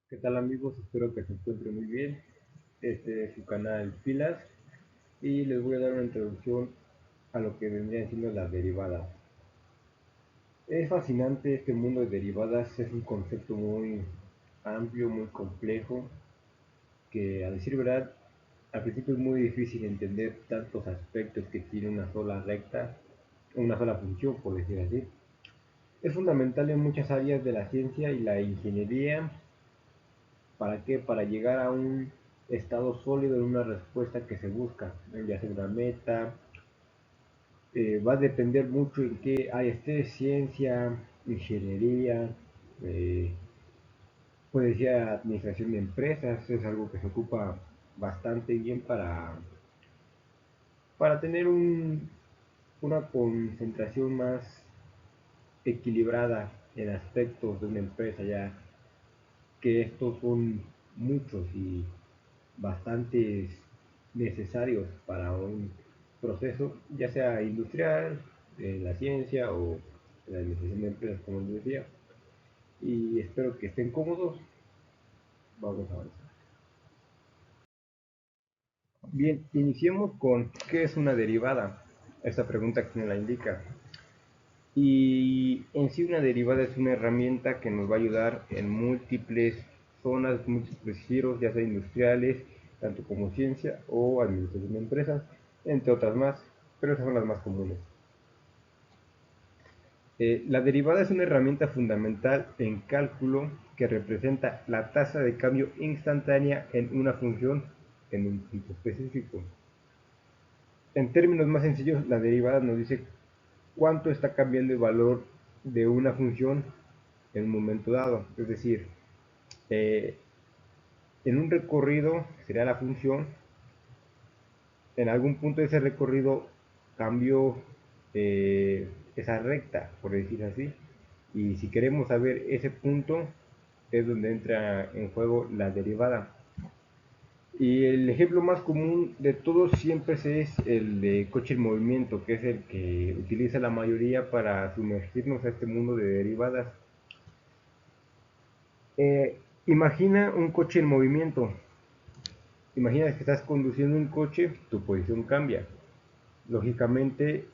¿Qué tal amigos? Espero que se encuentren muy bien. Este es su canal Pilas y les voy a dar una introducción a lo que vendrían siendo las derivadas. Es fascinante este mundo de derivadas, es un concepto muy amplio, muy complejo, que a decir verdad, al principio es muy difícil entender tantos aspectos que tiene una sola recta, una sola función, por decir así. Es fundamental en muchas áreas de la ciencia y la ingeniería. ¿Para qué? Para llegar a un estado sólido en una respuesta que se busca, ya sea una meta. Va a depender mucho en qué área esté, ciencia, ingeniería, eh, puede ser administración de empresas, es algo que se ocupa bastante bien para tener una concentración más equilibrada en aspectos de una empresa, ya que estos son muchos y bastantes necesarios para un proceso, ya sea industrial, en la ciencia o en la administración de empresas, como les decía. Y espero que estén cómodos. Vamos a avanzar. Bien, iniciemos con qué es una derivada. Esta pregunta que me la indica. Y en sí una derivada es una herramienta que nos va a ayudar en múltiples zonas, múltiples giros, ya sea industriales, tanto como ciencia o administración de empresas, entre otras más, pero esas son las más comunes. La derivada es una herramienta fundamental en cálculo que representa la tasa de cambio instantánea en una función en un punto específico. En términos más sencillos, la derivada nos dice cuánto está cambiando el valor de una función en un momento dado. Es decir, eh, en un recorrido, sería la función, en algún punto de ese recorrido cambió esa recta, por decir así. Y si queremos saber ese punto, es donde entra en juego la derivada. Y el ejemplo más común de todos siempre es el de coche en movimiento, que es el que utiliza la mayoría para sumergirnos a este mundo de derivadas. Imagina un coche en movimiento. Imagina que estás conduciendo un coche, tu posición cambia. Lógicamente,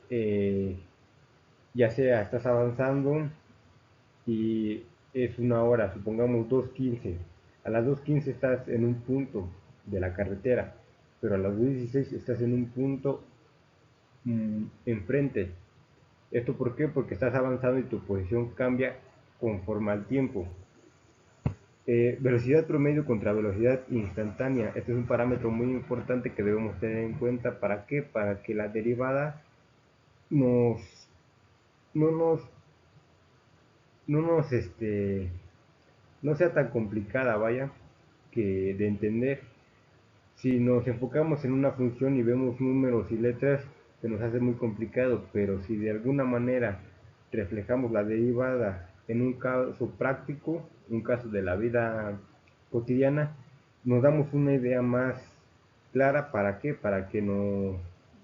ya sea estás avanzando y es una hora, supongamos 2:15. A las 2:15 estás en un punto de la carretera, pero a las 2:16 estás en un punto enfrente. ¿Esto por qué? Porque estás avanzando y tu posición cambia conforme al tiempo. Velocidad promedio contra velocidad instantánea. Este es un parámetro muy importante que debemos tener en cuenta. ¿Para qué? Para que la derivada nos, no nos, no nos, no sea tan complicada, vaya, que de entender. Si nos enfocamos en una función y vemos números y letras, se nos hace muy complicado, pero si de alguna manera reflejamos la derivada en un caso práctico, un caso de la vida cotidiana, nos damos una idea más clara. ¿Para qué? Para que nos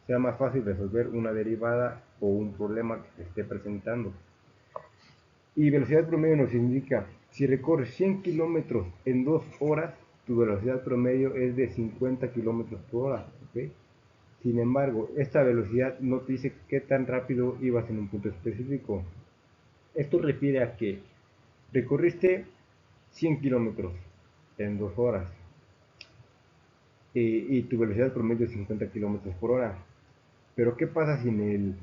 sea más fácil resolver una derivada o un problema que se esté presentando. Y velocidad promedio nos indica, si recorres 100 kilómetros en 2 horas, tu velocidad promedio es de 50 kilómetros por hora. ¿Okay? Sin embargo, esta velocidad no te dice qué tan rápido ibas en un punto específico. Esto refiere a que recorriste 100 kilómetros en 2 horas y tu velocidad promedio es 50 kilómetros por hora. Pero ¿qué pasa si en el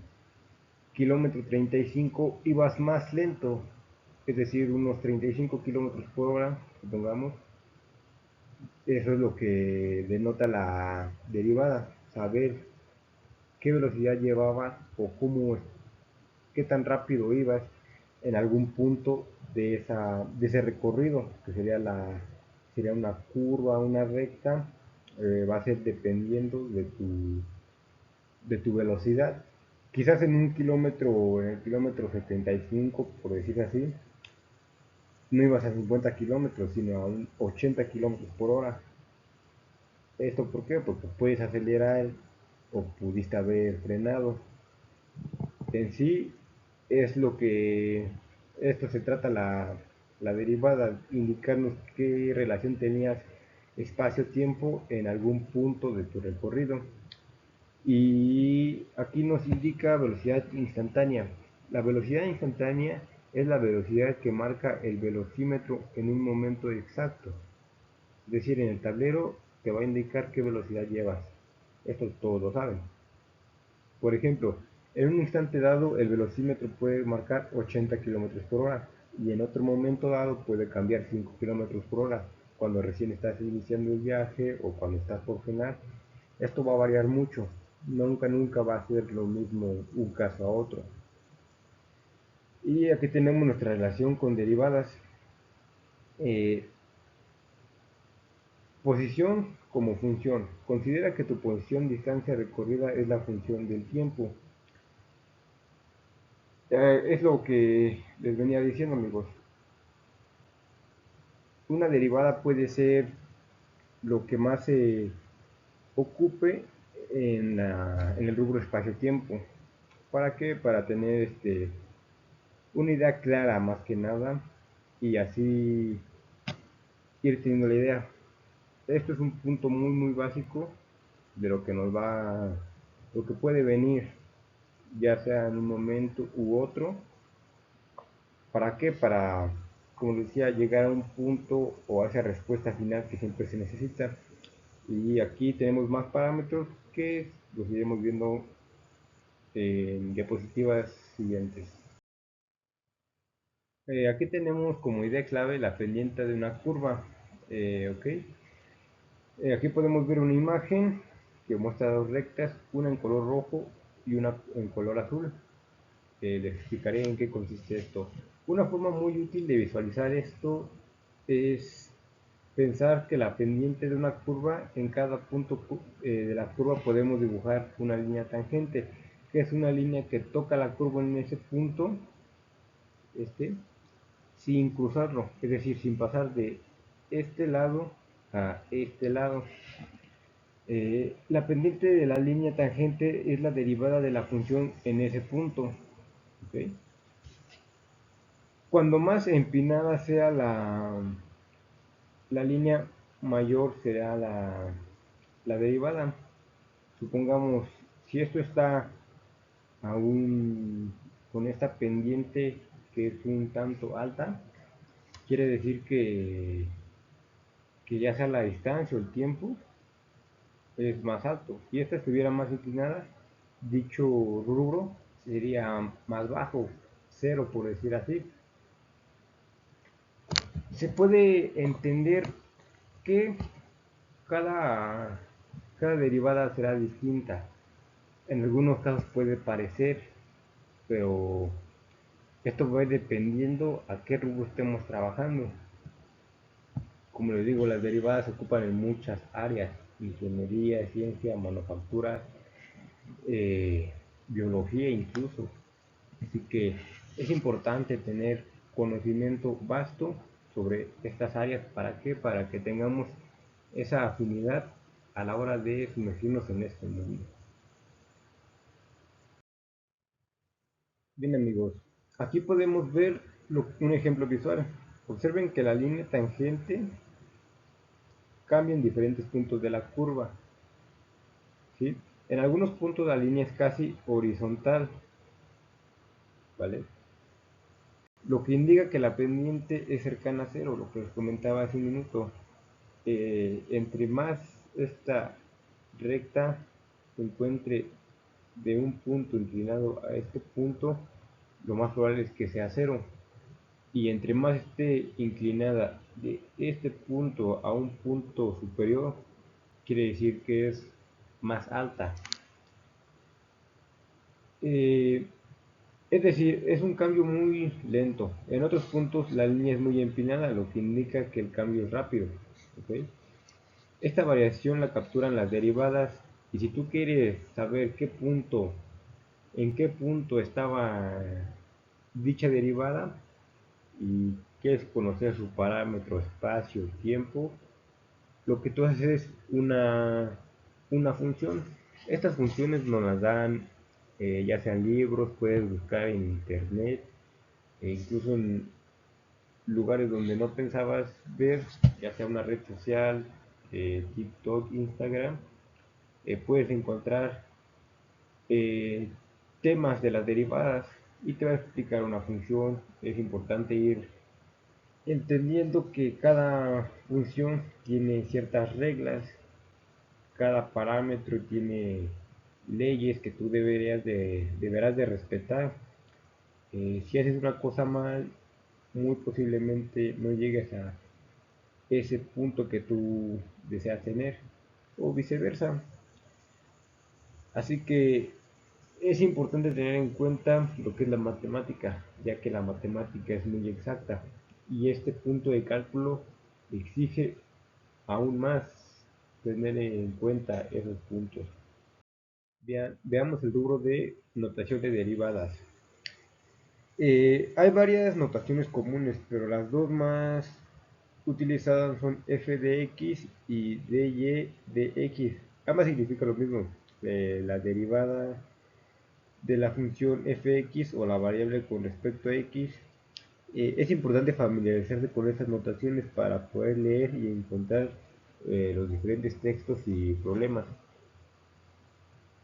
kilómetro 35 ibas más lento? Es decir, unos 35 kilómetros por hora, supongamos. Eso es lo que denota la derivada, saber qué velocidad llevabas o qué tan rápido ibas en algún punto de ese recorrido, que sería una curva, una recta. Va a ser dependiendo de tu velocidad. Quizás en el kilómetro 75, por decir así, no ibas a 50 kilómetros, sino a un 80 kilómetros por hora. ¿Esto por qué? Porque puedes acelerar o pudiste haber frenado. En sí es lo que esto se trata la derivada, indicarnos qué relación tenías espacio-tiempo en algún punto de tu recorrido. Y aquí nos indica velocidad instantánea. La velocidad instantánea es la velocidad que marca el velocímetro en un momento exacto. Es decir, en el tablero te va a indicar qué velocidad llevas. Esto todos lo saben. Por ejemplo, en un instante dado el velocímetro puede marcar 80 km por hora y en otro momento dado puede cambiar 5 km por hora cuando recién estás iniciando el viaje o cuando estás por frenar. Esto va a variar mucho, nunca va a ser lo mismo un caso a otro. Y aquí tenemos nuestra relación con derivadas. Eh, Posición como función. Considera que tu posición distancia recorrida es la función del tiempo. Es lo que les venía diciendo, amigos. Una derivada puede ser lo que más se ocupe en el rubro espacio-tiempo. ¿Para qué? Para tener una idea clara más que nada y así ir teniendo la idea. Esto es un punto muy básico de lo que nos va, lo que puede venir, ya sea en un momento u otro. ¿Para qué? Para, como decía, llegar a un punto o a esa respuesta final que siempre se necesita. Y aquí tenemos más parámetros que los iremos viendo en diapositivas siguientes. Aquí tenemos como idea clave la pendiente de una curva. Ok. Aquí podemos ver una imagen que muestra dos rectas, una en color rojo y una en color azul. Les explicaré en qué consiste esto. Una forma muy útil de visualizar esto es pensar que la pendiente de una curva, en cada punto de la curva podemos dibujar una línea tangente, que es una línea que toca la curva en ese punto, sin cruzarlo, es decir, sin pasar de este lado a este lado. La pendiente de la línea tangente es la derivada de la función en ese punto. ¿Okay? Cuando más empinada sea la línea, mayor será la derivada. Supongamos, si esto está aún con esta pendiente que es un tanto alta, quiere decir que ya sea la distancia o el tiempo es más alto. Si esta estuviera más inclinada, dicho rubro sería más bajo, cero por decir así. Se puede entender que cada, cada derivada será distinta. En algunos casos puede parecer, pero esto va a ir dependiendo a qué rubro estemos trabajando. Como les digo, las derivadas se ocupan en muchas áreas: ingeniería, ciencia, manufactura, biología incluso. Así que es importante tener conocimiento vasto sobre estas áreas. ¿Para qué? Para que tengamos esa afinidad a la hora de sumergirnos en este mundo. Bien, amigos, aquí podemos ver un ejemplo visual. Observen que la línea tangente cambia en diferentes puntos de la curva, ¿sí? En algunos puntos la línea es casi horizontal, ¿vale? Lo que indica que la pendiente es cercana a cero, lo que les comentaba hace un minuto. Entre más esta recta se encuentre de un punto inclinado a este punto, lo más probable es que sea cero. Y entre más esté inclinada de este punto a un punto superior, quiere decir que es más alta. Eh, es decir, es un cambio muy lento. En otros puntos la línea es muy empinada, lo que indica que el cambio es rápido. ¿Okay? Esta variación la capturan las derivadas, y si tú quieres saber en qué punto estaba dicha derivada y quieres conocer su parámetro espacio y tiempo, lo que tú haces es una función. Estas funciones nos las dan ya sean libros, puedes buscar en internet, e incluso lugares donde no pensabas ver, ya sea una red social, TikTok, Instagram, puedes encontrar eh, temas de las derivadas y te va a explicar una función. Es importante ir entendiendo que cada función tiene ciertas reglas, cada parámetro tiene leyes que tú deberás de respetar. Si haces una cosa mal, muy posiblemente no llegues a ese punto que tú deseas tener o viceversa. Así que es importante tener en cuenta lo que es la matemática, ya que la matemática es muy exacta y este punto de cálculo exige aún más tener en cuenta esos puntos. Veamos el rubro de notación de derivadas. Hay varias notaciones comunes, pero las dos más utilizadas son f de x y dy de x. Ambas significan lo mismo. La derivada de la función fx o la variable con respecto a x. Es importante familiarizarse con estas notaciones para poder leer y encontrar los diferentes textos y problemas.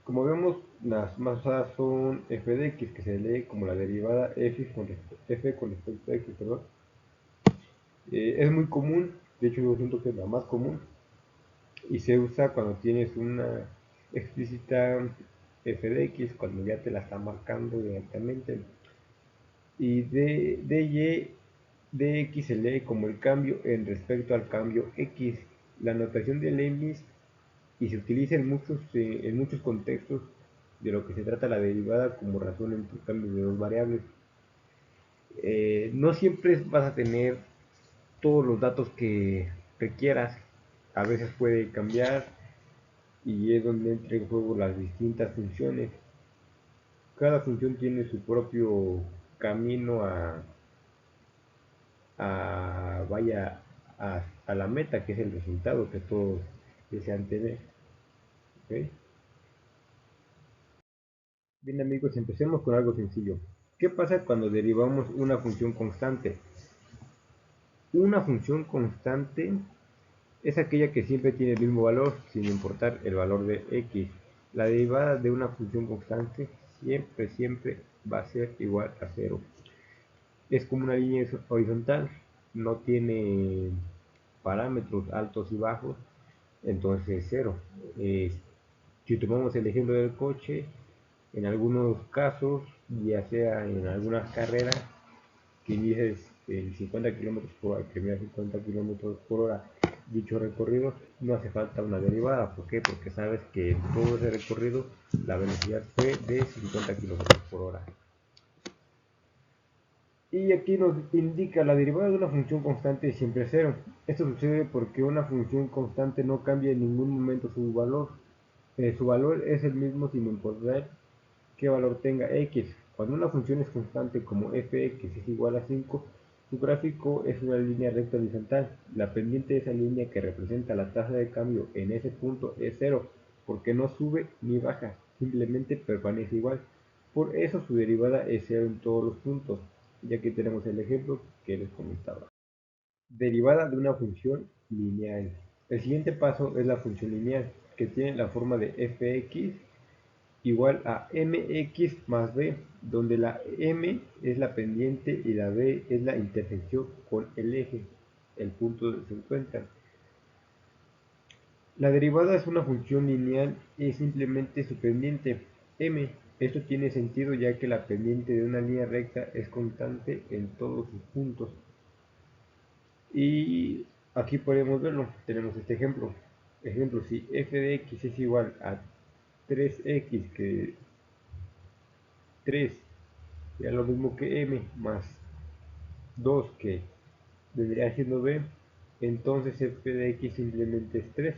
Como vemos, las más usadas son f de x, que se lee como la derivada f con respecto a x, perdón. Es muy común, de hecho yo siento que es la más común, y se usa cuando tienes una explícita f de x, cuando ya te la está marcando directamente. Y de x se lee como el cambio en respecto al cambio x. La notación de Leibniz y se utiliza en muchos contextos de lo que se trata la derivada como razón entre cambios de dos variables. No siempre vas a tener todos los datos que requieras, a veces puede cambiar y es donde entra en juego las distintas funciones. Cada función tiene su propio camino vaya a la meta, que es el resultado que todos desean tener. ¿Okay? Bien amigos, empecemos con algo sencillo. ¿Qué pasa cuando derivamos una función constante? Una función constante es aquella que siempre tiene el mismo valor, sin importar el valor de x. La derivada de una función constante siempre va a ser igual a cero. Es como una línea horizontal, no tiene parámetros altos y bajos, entonces es cero. Si tomamos el ejemplo del coche, en algunos casos, ya sea en algunas carreras, que inicies en 50 km por hora, primera 50 km por hora, dicho recorrido, no hace falta una derivada. ¿Por qué? Porque sabes que en todo ese recorrido la velocidad fue de 50 km por hora. Y aquí nos indica la derivada de una función constante siempre es cero. Esto sucede porque una función constante no cambia en ningún momento su valor. Su valor es el mismo sin importar qué valor tenga x. Cuando una función es constante como fx es igual a 5, su gráfico es una línea recta horizontal. La pendiente de esa línea que representa la tasa de cambio en ese punto es cero, porque no sube ni baja, simplemente permanece igual. Por eso su derivada es cero en todos los puntos. Y aquí tenemos el ejemplo que les comentaba. Derivada de una función lineal. El siguiente paso es la función lineal, que tiene la forma de fx igual a mx más b, donde la m es la pendiente y la b es la intersección con el eje, el punto donde se encuentran. La derivada es una función lineal y simplemente su pendiente m. Esto tiene sentido ya que la pendiente de una línea recta es constante en todos sus puntos. Y aquí podemos verlo, tenemos este ejemplo. Ejemplo, si f de x es igual a 3x, que 3 sería lo mismo que m, más 2 que vendría siendo b, entonces f de x simplemente es 3.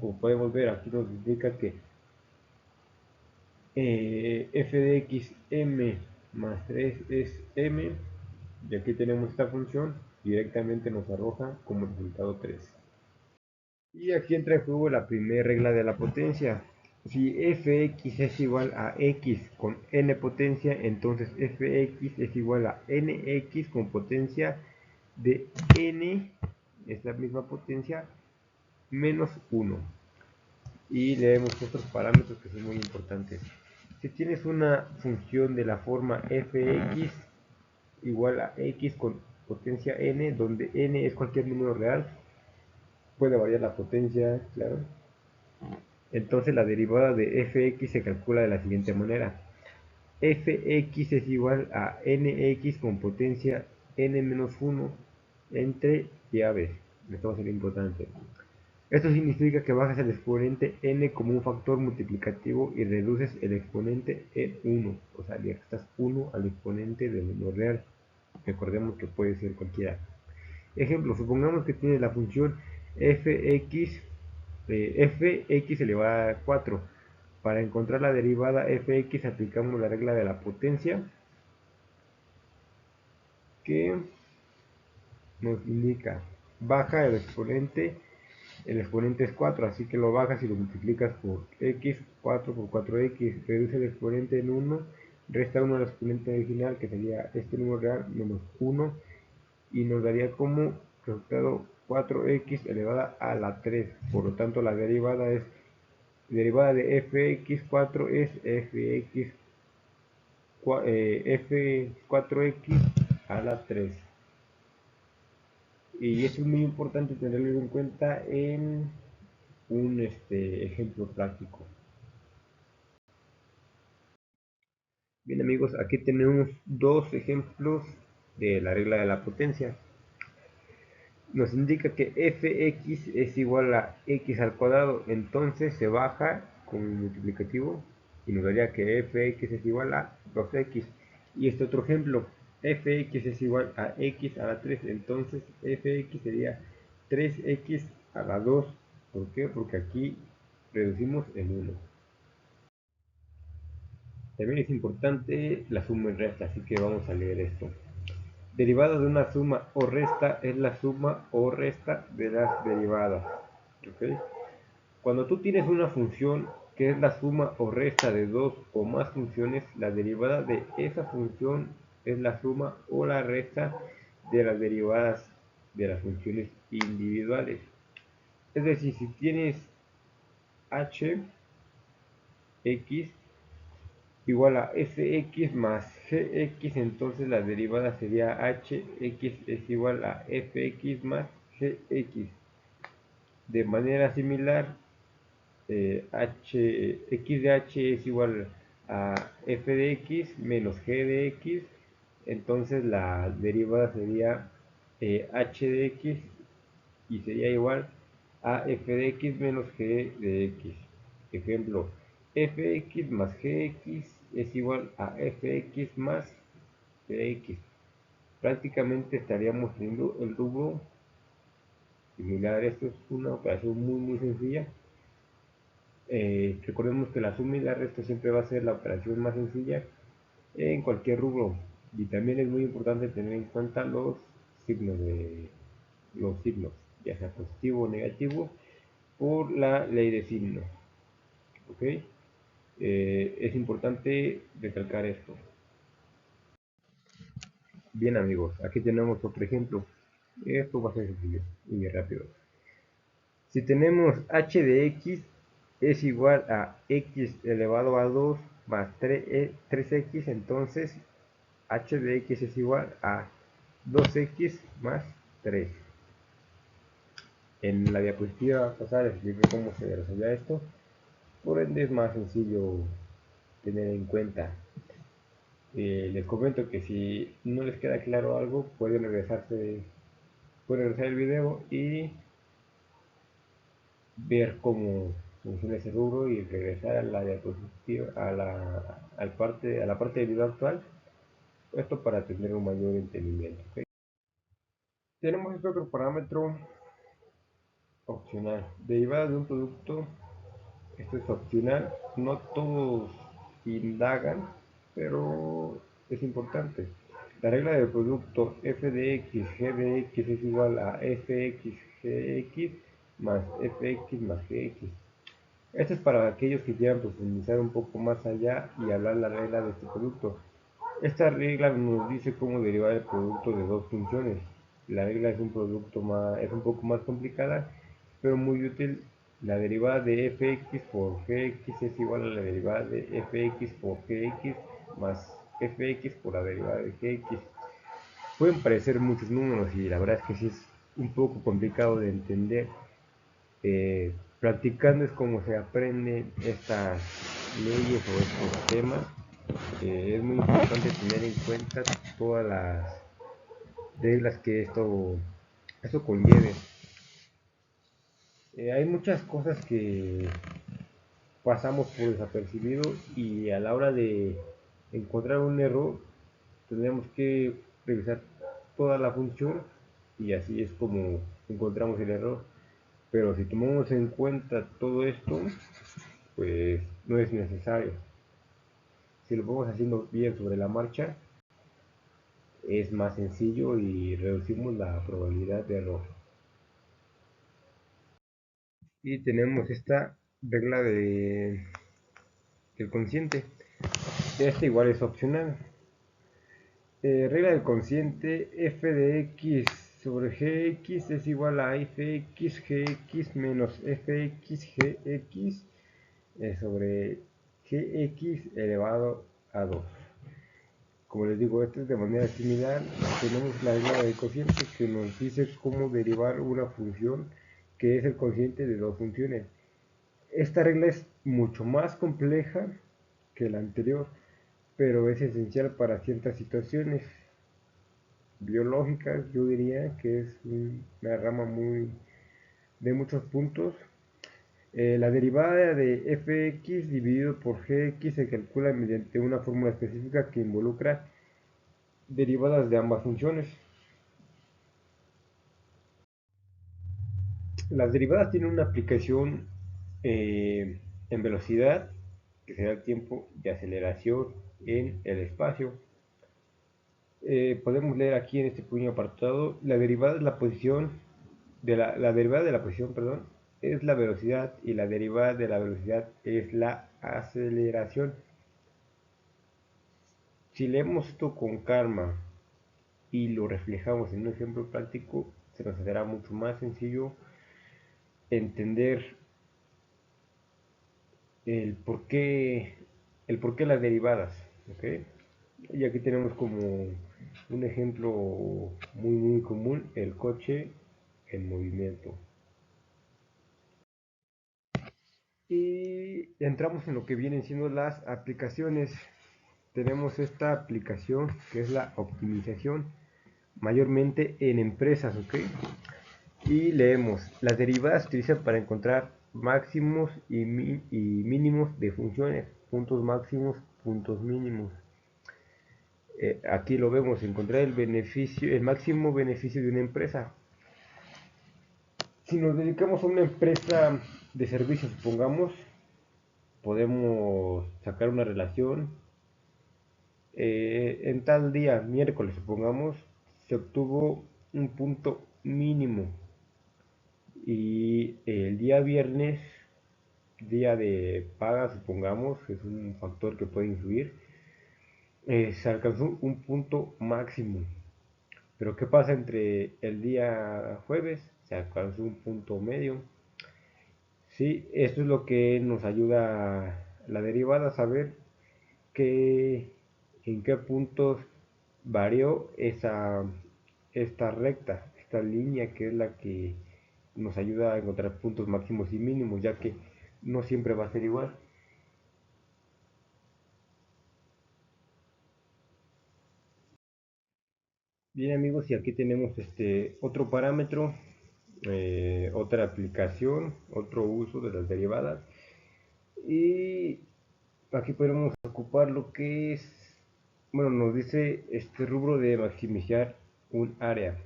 Como podemos ver, aquí nos indica que f de x m más 3 es m, y aquí tenemos esta función, directamente nos arroja como resultado 3. Y aquí entra en juego la primera regla de la potencia. Si fx es igual a x con n potencia, entonces fx es igual a nx con potencia de n, es la misma potencia, menos 1. Y leemos otros parámetros que son muy importantes. Si tienes una función de la forma fx igual a x con potencia n, donde n es cualquier número real, puede variar la potencia, claro. Entonces la derivada de fx se calcula de la siguiente manera. Fx es igual a nx con potencia n menos 1 entre ya ves, esto va a ser importante. Esto significa que bajas el exponente n como un factor multiplicativo y reduces el exponente en 1, o sea, le restas 1 al exponente del número real. Recordemos que puede ser cualquiera. Ejemplo, supongamos que tiene la función fx, fx elevada a 4. Para encontrar la derivada fx aplicamos la regla de la potencia, que nos indica baja el exponente es 4, así que lo bajas y lo multiplicas por x, 4 por 4x, reduce el exponente en 1, resta 1 al exponente original, que sería este número real, menos 1, y nos daría como resultado 4x elevada a la 3. Por lo tanto, la derivada de fx4 es f4x a la 3. Y esto es muy importante tenerlo en cuenta en un ejemplo práctico. Bien amigos, aquí tenemos dos ejemplos de la regla de la potencia. Nos indica que fx es igual a x al cuadrado, entonces se baja con el multiplicativo y nos daría que fx es igual a 2x. Y este otro ejemplo, fx es igual a x a la 3, entonces fx sería 3x a la 2. ¿Por qué? Porque aquí reducimos en 1. También es importante la suma y resta, así que vamos a leer esto. Derivada de una suma o resta es la suma o resta de las derivadas. ¿Okay? Cuando tú tienes una función que es la suma o resta de dos o más funciones, la derivada de esa función es la suma o la resta de las derivadas de las funciones individuales. Es decir, si tienes h, x igual a fx más gx, entonces la derivada sería hx es igual a fx más gx. De manera similar, x de h es igual a f de x menos g de x, entonces la derivada sería h de x y sería igual a f de x menos g de x. Ejemplo, fx más gx es igual a fx más gx. Prácticamente estaríamos teniendo el rubro similar. Esto es una operación muy sencilla. Recordemos que la suma y la resta siempre va a ser la operación más sencilla en cualquier rubro. Y también es muy importante tener en cuenta los signos, ya sea positivo o negativo, por la ley de signos. ¿Ok? Es importante recalcar esto. Bien amigos, aquí tenemos otro ejemplo. Esto va a ser sencillo y muy rápido. Si tenemos h de x es igual a x elevado a 2 más 3x, entonces h de x es igual a 2x más 3. En la diapositiva pasada les expliqué cómo se resolvía esto, por ende es más sencillo tener en cuenta. Les comento que si no les queda claro algo, pueden regresar el video y ver cómo funciona ese rubro y regresar a la diapositiva, a la parte del video actual, esto para tener un mayor entendimiento. ¿Okay? Tenemos este otro parámetro opcional, derivada de un producto. Esto es opcional, no todos indagan, pero es importante. La regla del producto f de x, g de x es igual a fx, gx más fx más gx. Esto es para aquellos que quieran profundizar un poco más allá y hablar la regla de este producto. Esta regla nos dice cómo derivar el producto de dos funciones. La regla es un poco más complicada, pero muy útil. La derivada de fx por gx es igual a la derivada de fx por gx más fx por la derivada de gx. Pueden parecer muchos números y la verdad es que sí es un poco complicado de entender. Practicando es como se aprenden estas leyes o estos temas. Es muy importante tener en cuenta todas las reglas que esto conlleve. Hay muchas cosas que pasamos por desapercibido y a la hora de encontrar un error tenemos que revisar toda la función y así es como encontramos el error. Pero si tomamos en cuenta todo esto, pues no es necesario. Si lo vamos haciendo bien sobre la marcha, es más sencillo y reducimos la probabilidad de error. Y tenemos esta regla del consciente. Esta igual es opcional. Regla del consciente, f de x sobre gx es igual a fx gx menos fx gx sobre gx elevado a 2. Como les digo, esto es de manera similar. Tenemos la regla del cociente que nos dice cómo derivar una función que es el cociente de dos funciones. Esta regla es mucho más compleja que la anterior, pero es esencial para ciertas situaciones biológicas. Yo diría que es una rama muy de muchos puntos. La derivada de fx dividido por gx se calcula mediante una fórmula específica que involucra derivadas de ambas funciones. Las derivadas tienen una aplicación en velocidad, que será el tiempo de aceleración en el espacio. Podemos leer aquí en este pequeño apartado, la derivada es la posición la derivada de la posición, perdón, es la velocidad y la derivada de la velocidad es la aceleración. Si leemos esto con calma y lo reflejamos en un ejemplo práctico, se nos hará mucho más sencillo entender el por qué, el por qué las derivadas. ¿Okay? Y aquí tenemos como un ejemplo muy común, el coche en movimiento. Y entramos en lo que vienen siendo las aplicaciones. Tenemos esta aplicación que es la optimización, mayormente en empresas, ¿ok? Y leemos, las derivadas se utilizan para encontrar máximos y mínimos de funciones, puntos máximos, puntos mínimos. Aquí lo vemos, encontrar el beneficio, el máximo beneficio de una empresa. Si nos dedicamos a una empresa de servicios, supongamos, podemos sacar una relación. En tal día, miércoles, supongamos, se obtuvo un punto mínimo y el día viernes, día de paga, supongamos, es un factor que puede influir, se alcanzó un punto máximo. Pero ¿qué pasa entre el día jueves? Se alcanzó un punto medio. Sí, esto es lo que nos ayuda la derivada a saber que, en qué puntos varió esta recta, esta línea que es la que nos ayuda a encontrar puntos máximos y mínimos, ya que no siempre va a ser igual. Bien amigos, y aquí tenemos este otro parámetro, otra aplicación, otro uso de las derivadas. Y aquí podemos ocupar lo que es, bueno, nos dice este rubro de maximizar un área.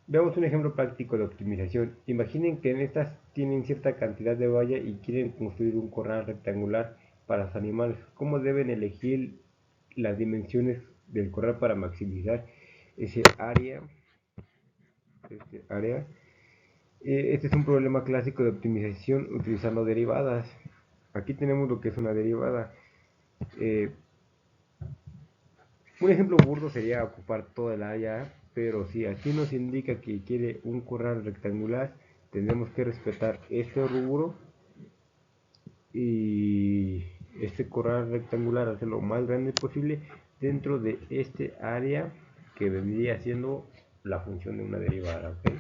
Veamos un ejemplo práctico de optimización. Imaginen que en estas tienen cierta cantidad de valla y quieren construir un corral rectangular para los animales. ¿Cómo deben elegir las dimensiones del corral para maximizar ese área? Este área. Este es un problema clásico de optimización utilizando derivadas. Aquí tenemos lo que es una derivada. Eh, un ejemplo burdo sería ocupar toda el área, pero si aquí nos indica que quiere un corral rectangular, tendremos que respetar este rubro y este corral rectangular hacerlo lo más grande posible dentro de este área que vendría siendo la función de una derivada. ¿Okay?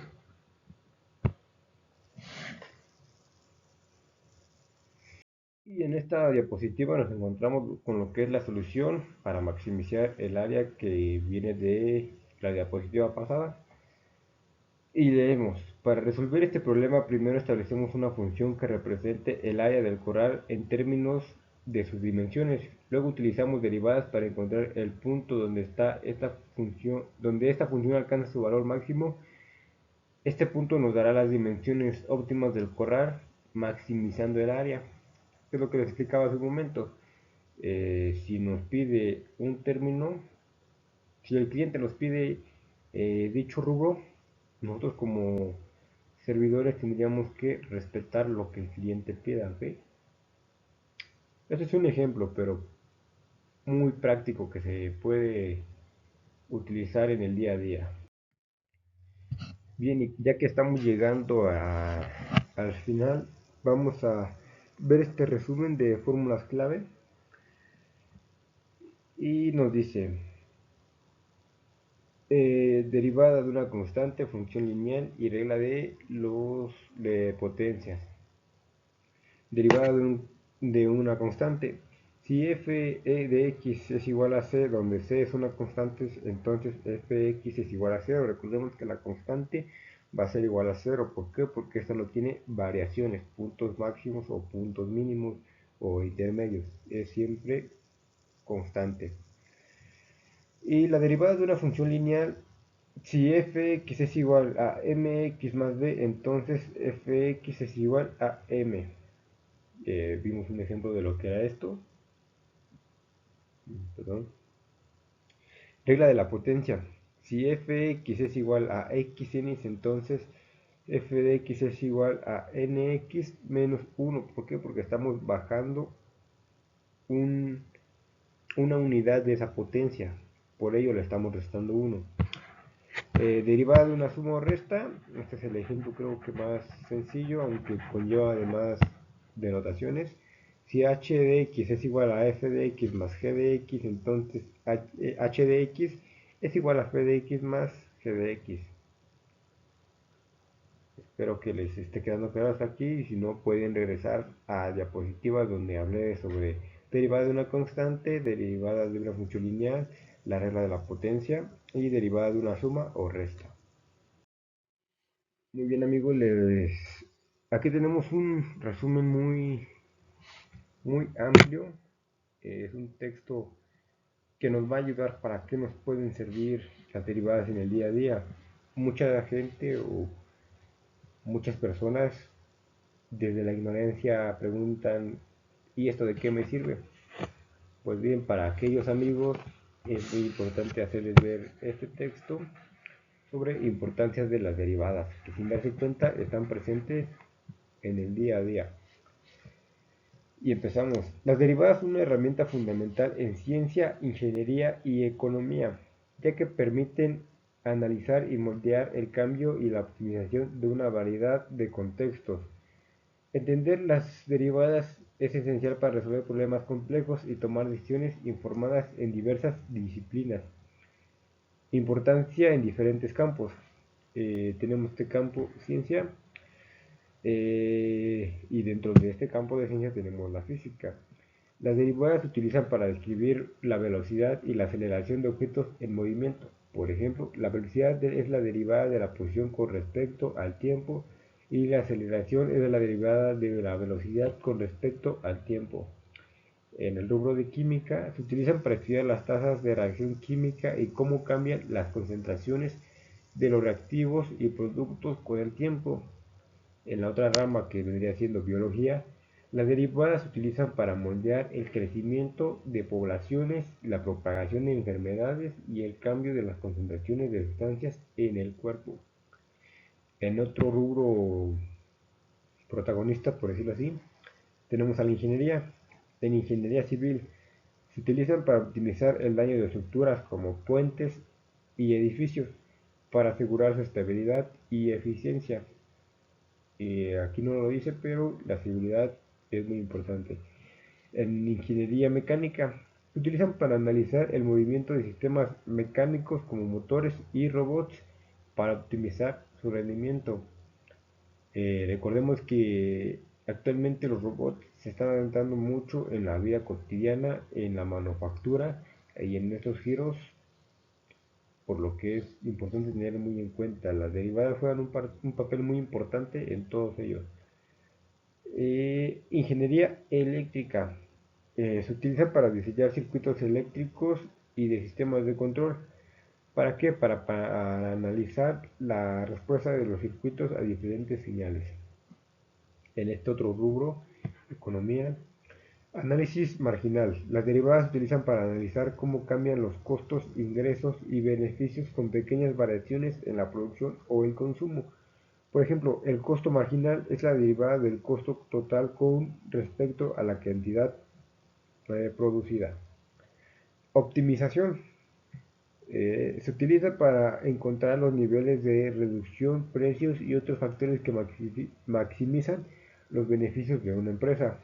Y en esta diapositiva nos encontramos con lo que es la solución para maximizar el área que viene de la diapositiva pasada. Y leemos, para resolver este problema primero establecemos una función que represente el área del corral en términos de sus dimensiones. Luego utilizamos derivadas para encontrar el punto donde esta función alcanza su valor máximo. Este punto nos dará las dimensiones óptimas del corral, maximizando el área. Es lo que les explicaba hace un momento. Si nos pide un término, si el cliente nos pide dicho rubro, nosotros como servidores tendríamos que respetar lo que el cliente pida. ¿Ok? Este es un ejemplo, pero muy práctico que se puede utilizar en el día a día. Bien, y ya que estamos llegando al final, vamos a ver este resumen de fórmulas clave y nos dice derivada de una constante, función lineal y regla de los de potencias. Derivada de una constante. Si f de x es igual a c, donde c es una constante, entonces fx es igual a 0. Recordemos que la constante va a ser igual a 0. ¿Por qué? Porque esta no tiene variaciones, puntos máximos o puntos mínimos o intermedios. Es siempre constante. Y la derivada de una función lineal, si fx es igual a mx más b, entonces fx es igual a m. Vimos un ejemplo de lo que era esto. Perdón. Regla de la potencia. Si fx es igual a xn, entonces f de x es igual a nx menos 1. ¿Por qué? Porque estamos bajando un, una unidad de esa potencia. Por ello le estamos restando 1. Derivada de una suma o resta. Este es el ejemplo creo que más sencillo, aunque conlleva además denotaciones. Si h de x es igual a f de x más g de x, entonces h de x es igual a f de x más g de x. Espero que les esté quedando claro hasta aquí y si no pueden regresar a diapositivas donde hablé sobre derivada de una constante, derivada de una función lineal, la regla de la potencia y derivada de una suma o resta. Muy bien amigos, aquí tenemos un resumen muy amplio. Es un texto que nos va a ayudar para qué nos pueden servir las derivadas en el día a día. Mucha gente o muchas personas desde la ignorancia preguntan, ¿y esto de qué me sirve? Pues bien, para aquellos amigos es muy importante hacerles ver este texto sobre importancias de las derivadas, que sin darse cuenta están presentes en el día a día. Y empezamos. Las derivadas son una herramienta fundamental en ciencia, ingeniería y economía, ya que permiten analizar y moldear el cambio y la optimización de una variedad de contextos. Entender las derivadas es esencial para resolver problemas complejos y tomar decisiones informadas en diversas disciplinas. Importancia en diferentes campos. Tenemos este campo ciencia, y dentro de este campo de ciencia tenemos la física. Las derivadas se utilizan para describir la velocidad y la aceleración de objetos en movimiento. Por ejemplo, la velocidad es la derivada de la posición con respecto al tiempo y la aceleración es la derivada de la velocidad con respecto al tiempo. En el rubro de química se utilizan para estudiar las tasas de reacción química y cómo cambian las concentraciones de los reactivos y productos con el tiempo. En la otra rama que vendría siendo biología, las derivadas se utilizan para moldear el crecimiento de poblaciones, la propagación de enfermedades y el cambio de las concentraciones de sustancias en el cuerpo. En otro rubro protagonista, por decirlo así, tenemos a la ingeniería. En ingeniería civil se utilizan para optimizar el daño de estructuras como puentes y edificios para asegurar su estabilidad y eficiencia. Aquí no lo dice, pero la seguridad es muy importante. En ingeniería mecánica se utilizan para analizar el movimiento de sistemas mecánicos como motores y robots para optimizar su rendimiento. Recordemos que actualmente los robots se están adentrando mucho en la vida cotidiana, en la manufactura y en estos giros, por lo que es importante tener muy en cuenta. Las derivadas juegan un papel muy importante en todos ellos. Ingeniería eléctrica. Se utiliza para diseñar circuitos eléctricos y de sistemas de control. ¿Para qué? Para analizar la respuesta de los circuitos a diferentes señales. En este otro rubro, economía, análisis marginal. Las derivadas se utilizan para analizar cómo cambian los costos, ingresos y beneficios con pequeñas variaciones en la producción o el consumo. Por ejemplo, el costo marginal es la derivada del costo total con respecto a la cantidad producida. Optimización. Se utiliza para encontrar los niveles de reducción, precios y otros factores que maximizan los beneficios de una empresa.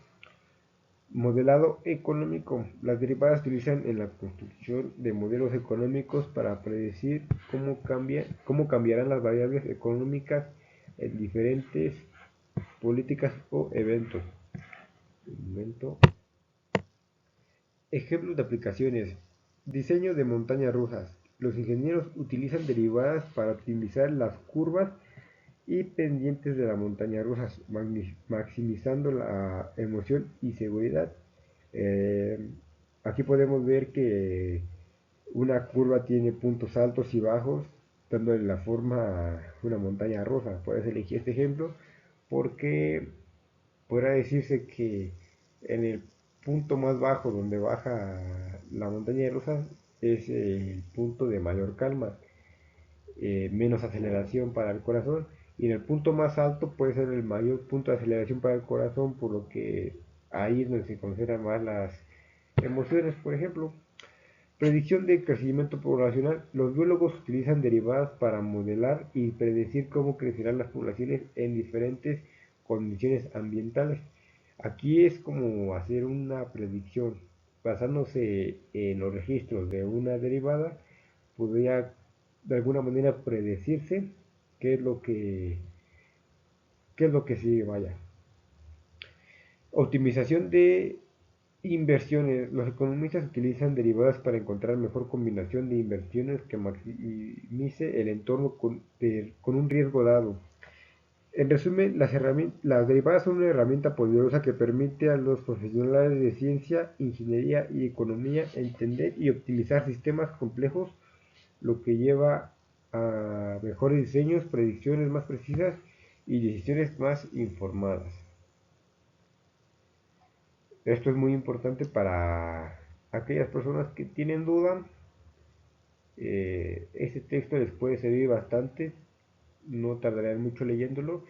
Modelado económico. Las derivadas se utilizan en la construcción de modelos económicos para predecir cómo cambiarán las variables económicas en diferentes políticas o eventos. Ejemplos de aplicaciones. Diseño de montañas rusas. Los ingenieros utilizan derivadas para optimizar las curvas y pendientes de la montaña rusa, maximizando la emoción y seguridad. Eh, Aquí podemos ver que una curva tiene puntos altos y bajos, dándole la forma a una montaña rusa. Puedes elegir este ejemplo porque podrá decirse que en el punto más bajo donde baja la montaña rusa es el punto de mayor calma, menos aceleración para el corazón, y en el punto más alto puede ser el mayor punto de aceleración para el corazón, por lo que ahí es donde se concentran más las emociones. Por ejemplo, predicción de crecimiento poblacional. Los biólogos utilizan derivadas para modelar y predecir cómo crecerán las poblaciones en diferentes condiciones ambientales. Aquí es como hacer una predicción basándose en los registros de una derivada. Podría de alguna manera predecirse qué es lo que sigue, vaya. Optimización de inversiones. Los economistas utilizan derivadas para encontrar mejor combinación de inversiones que maximice el entorno con un riesgo dado. En resumen, las derivadas son una herramienta poderosa que permite a los profesionales de ciencia, ingeniería y economía entender y optimizar sistemas complejos, lo que lleva a mejores diseños, predicciones más precisas y decisiones más informadas. Esto es muy importante para aquellas personas que tienen duda. Este texto les puede servir bastante, no tardarán mucho leyéndolo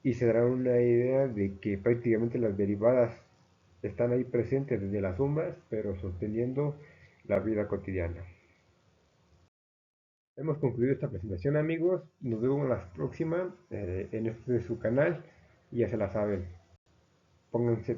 y se darán una idea de que prácticamente las derivadas están ahí presentes desde las sombras, pero sosteniendo la vida cotidiana. Hemos concluido esta presentación, amigos. Nos vemos en la próxima en este de su canal y ya se la saben. Pónganse